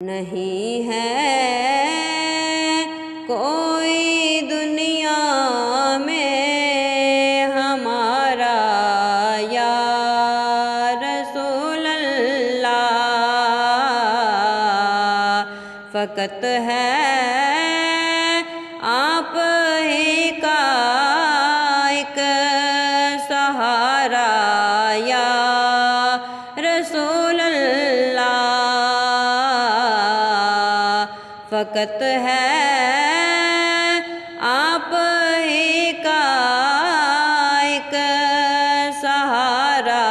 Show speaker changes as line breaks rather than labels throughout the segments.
نہیں ہے کوئی دنیا میں ہمارا یا رسول اللہ، فقط ہے آپ ہی کا ایک سہارا یا رسول اللہ، فقط ہے آپ ہی کا ایک سہارا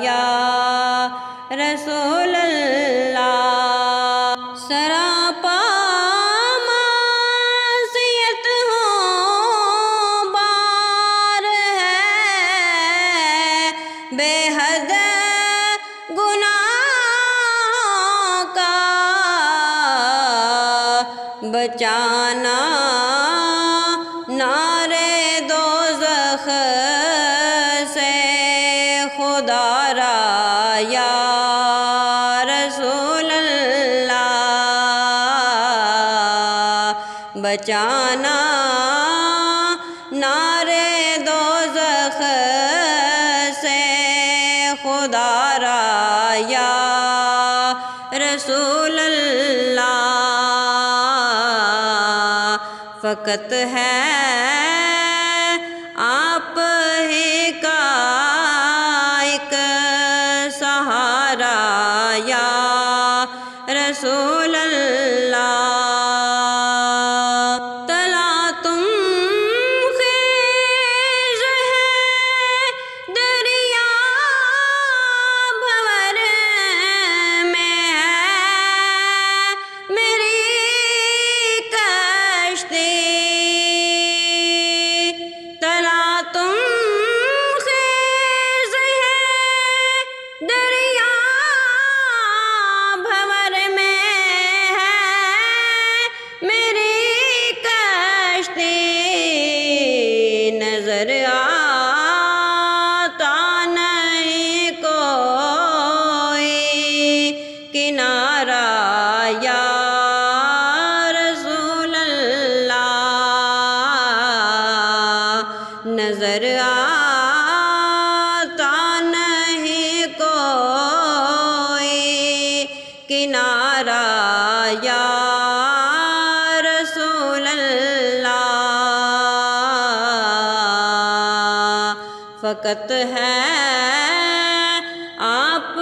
یا رسول اللہ۔ سراپا معصیت ہو بار ہے، بے حد گناہ کا بچانا نارے دوزخ سے خدا را یا رسول اللہ، بچانا نارے دوزخ سے خدا را یا رسول اللہ، فقط ہے آپ ہی کا ایک سہارا یا رسول اللہ۔ تلا تم خیز ہے دریا بھور میں ہے میری کشتی، تلا تم خیز ہے دریا بھور میں ہے میری کشتی، نظر آتا نہیں کوئی کنارہ یا رسول اللہ، نظر آتا نہیں کوئی کنارہ یا رسول اللہ، فقط ہے آپ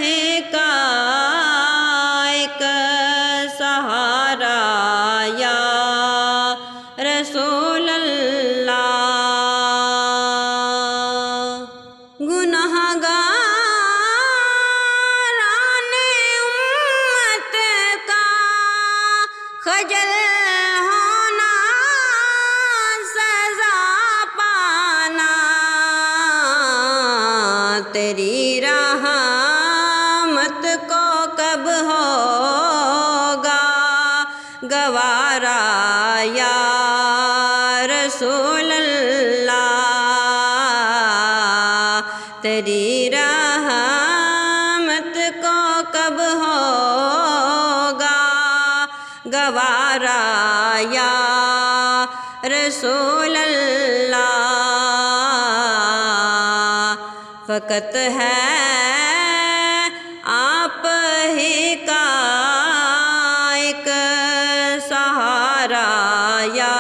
ہی کا ایک سہارا یا رسول اللہ۔ گنہگاران امت کا خجل ہونا، سزا پانا، تیری رحمت کو کب ہوگا گوارا یا رسول اللہ، تیری رحمت کو کب ہوگا گوارا یا رسول اللہ، فقط ہے آپ ہی کا ایک سہارا یا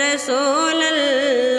رسول اللہ۔